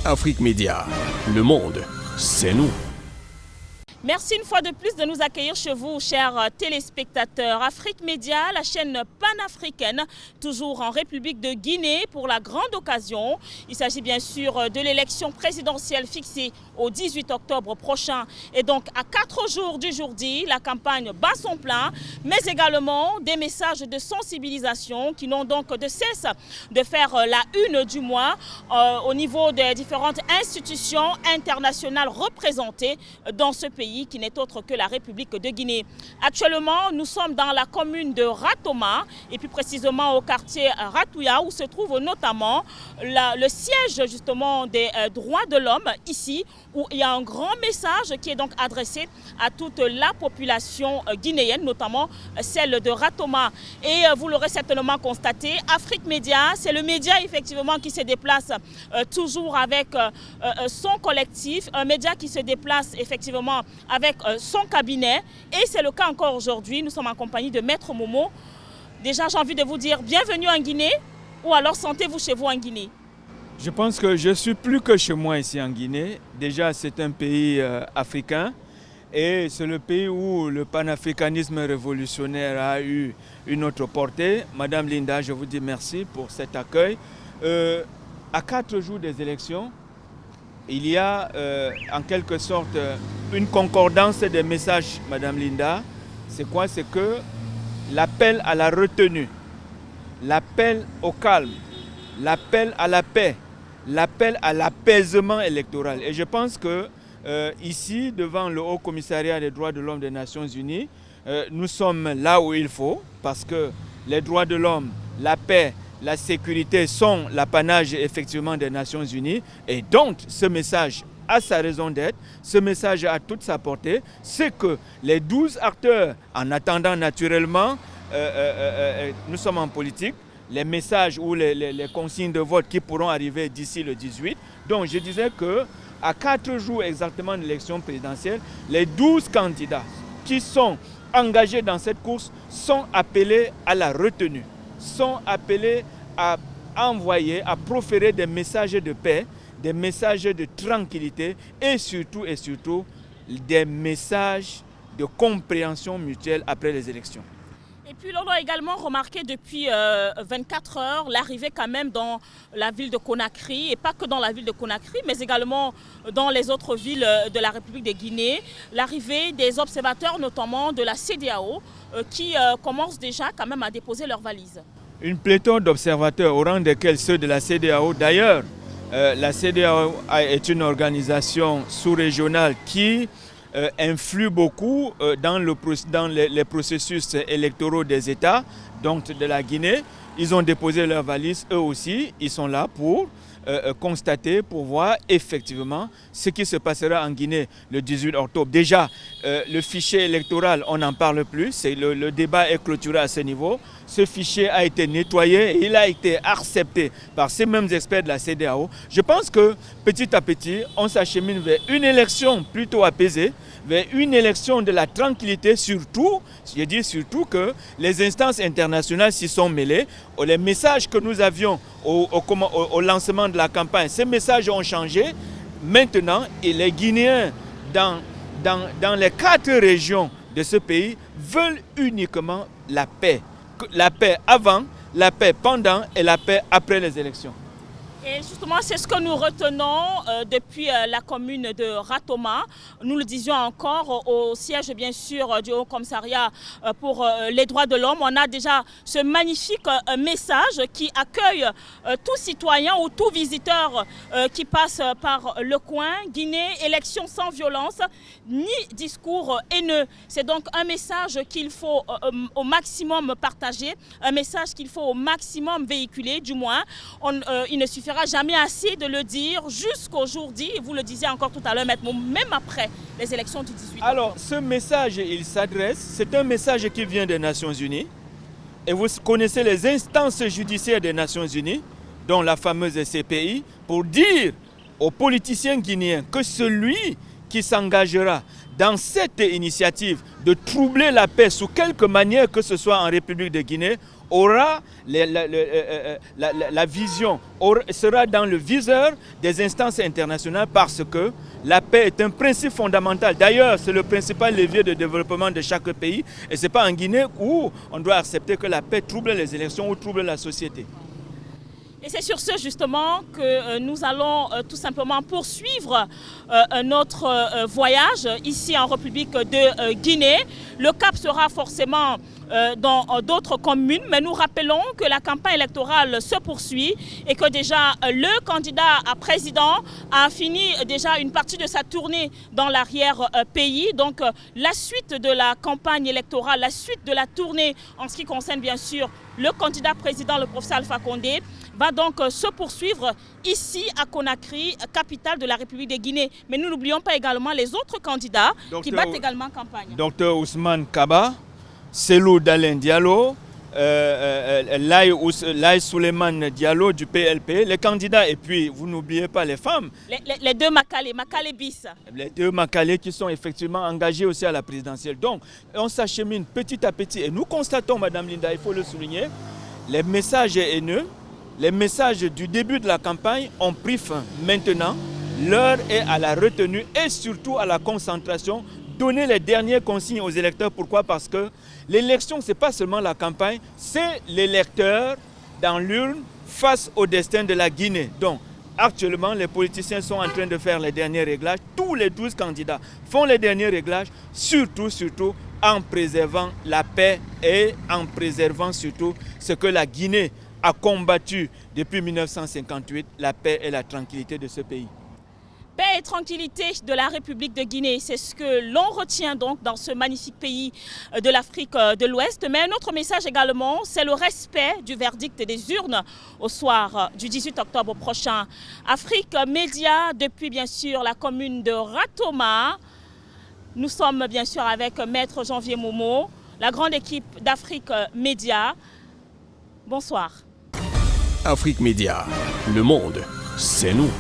Afrique Média, le monde, c'est nous. Merci une fois de plus de nous accueillir chez vous, chers téléspectateurs. Afrique Média, la chaîne panafricaine, toujours en République de Guinée pour la grande occasion. Il s'agit bien sûr de l'élection présidentielle fixée au 18 octobre prochain. Et donc, à 4 jours du jour dit, la campagne bat son plein, mais également des messages de sensibilisation qui n'ont donc de cesse de faire la une du mois au niveau des différentes institutions internationales représentées dans ce pays, qui n'est autre que la République de Guinée. Actuellement, nous sommes dans la commune de Ratoma et plus précisément au quartier Ratouya où se trouve notamment le siège justement des droits de l'homme ici, où il y a un grand message qui est donc adressé à toute la population guinéenne, notamment celle de Ratoma. Et vous l'aurez certainement constaté, Afrique Média, c'est le média effectivement qui se déplace toujours avec son collectif, un média qui se déplace effectivement avec son cabinet, et c'est le cas encore aujourd'hui. Nous sommes en compagnie de Maître Momo. Déjà, j'ai envie de vous dire bienvenue en Guinée, ou alors sentez-vous chez vous en Guinée? Je pense que je suis plus que chez moi ici en Guinée. Déjà, c'est un pays africain, et c'est le pays où le panafricanisme révolutionnaire a eu une autre portée. Madame Linda, je vous dis merci pour cet accueil. À 4 jours des élections, il y a en quelque sorte une concordance des messages, Madame Linda. C'est quoi? C'est que l'appel à la retenue, l'appel au calme, l'appel à la paix, l'appel à l'apaisement électoral. Et je pense que ici, devant le Haut Commissariat des droits de l'homme des Nations Unies, nous sommes là où il faut, parce que les droits de l'homme, la paix, la sécurité sont l'apanage effectivement des Nations Unies, et donc ce message a sa raison d'être, ce message a toute sa portée, c'est que les 12 acteurs, en attendant naturellement, nous sommes en politique, les messages ou les consignes de vote qui pourront arriver d'ici le 18. Donc je disais qu'à 4 jours exactement de l'élection présidentielle, les 12 candidats qui sont engagés dans cette course sont appelés à la retenue, sont appelés à envoyer, à proférer des messages de paix, des messages de tranquillité et surtout des messages de compréhension mutuelle après les élections. Et puis l'on doit également remarquer depuis 24 heures l'arrivée quand même dans la ville de Conakry, et pas que dans la ville de Conakry, mais également dans les autres villes de la République de Guinée, l'arrivée des observateurs notamment de la CEDEAO qui commencent déjà quand même à déposer leurs valises. Une pléthore d'observateurs au rang desquels ceux de la CEDEAO. D'ailleurs, la CEDEAO est une organisation sous-régionale qui influe beaucoup dans les processus électoraux des États, donc de la Guinée. Ils ont déposé leurs valises, eux aussi, ils sont là pour constater, pour voir effectivement ce qui se passera en Guinée le 18 octobre. Déjà, le fichier électoral, on n'en parle plus, le débat est clôturé à ce niveau. Ce fichier a été nettoyé et il a été accepté par ces mêmes experts de la CEDEAO. Je pense que petit à petit, on s'achemine vers une élection plutôt apaisée, vers une élection de la tranquillité, surtout, je dis surtout que les instances internationales s'y sont mêlées. Les messages que nous avions au lancement de la campagne, ces messages ont changé. Maintenant, et les Guinéens dans les 4 régions de ce pays veulent uniquement la paix. La paix avant, la paix pendant et la paix après les élections. Et justement, c'est ce que nous retenons depuis la commune de Ratoma. Nous le disions encore au siège, bien sûr, du Haut Commissariat pour les droits de l'homme. On a déjà ce magnifique message qui accueille tout citoyen ou tout visiteur qui passe par le coin. Guinée, élection sans violence, ni discours haineux. C'est donc un message qu'il faut au maximum partager, un message qu'il faut au maximum véhiculer, du moins. Il ne suffira jamais assez de le dire jusqu'au jour dit, et vous le disiez encore tout à l'heure, Maître Momo, même après les élections du 18 octobre. Alors, ce message, il s'adresse, c'est un message qui vient des Nations Unies, et vous connaissez les instances judiciaires des Nations Unies, dont la fameuse CPI, pour dire aux politiciens guinéens que celui qui s'engagera dans cette initiative de troubler la paix sous quelque manière que ce soit en République de Guinée aura la vision, sera dans le viseur des instances internationales parce que la paix est un principe fondamental. D'ailleurs, c'est le principal levier de développement de chaque pays. Et ce n'est pas en Guinée où on doit accepter que la paix trouble les élections ou trouble la société. Et c'est sur ce justement que nous allons tout simplement poursuivre notre voyage ici en République de Guinée. Le cap sera forcément dans d'autres communes, mais nous rappelons que la campagne électorale se poursuit et que déjà le candidat à président a fini déjà une partie de sa tournée dans l'arrière-pays. Donc la suite de la campagne électorale, la suite de la tournée en ce qui concerne bien sûr le candidat président, le professeur Alpha Condé, va donc se poursuivre ici à Conakry, capitale de la République de Guinée. Mais nous n'oublions pas également les autres candidats qui battent également campagne. Dr Ousmane Kaba, Selou Dalen Diallo, Laye Souleymane Diallo du PLP, les candidats, et puis vous n'oubliez pas les femmes. Les deux Makale bis. Les deux Makale qui sont effectivement engagés aussi à la présidentielle. Donc on s'achemine petit à petit et nous constatons, Madame Linda, il faut le souligner, les messages haineux, les messages du début de la campagne ont pris fin. Maintenant, l'heure est à la retenue et surtout à la concentration. Donner les dernières consignes aux électeurs. Pourquoi? Parce que l'élection, ce n'est pas seulement la campagne, c'est l'électeur dans l'urne face au destin de la Guinée. Donc, actuellement, les politiciens sont en train de faire les derniers réglages. Tous les 12 candidats font les derniers réglages, surtout en préservant la paix et en préservant surtout ce que la Guinée a combattu depuis 1958, la paix et la tranquillité de ce pays. Paix et tranquillité de la République de Guinée, c'est ce que l'on retient donc dans ce magnifique pays de l'Afrique de l'Ouest. Mais un autre message également, c'est le respect du verdict des urnes au soir du 18 octobre prochain. Afrique Média, depuis bien sûr la commune de Ratoma. Nous sommes bien sûr avec Maître Janvier Momo, la grande équipe d'Afrique Média. Bonsoir. Afrique Média, le monde, c'est nous.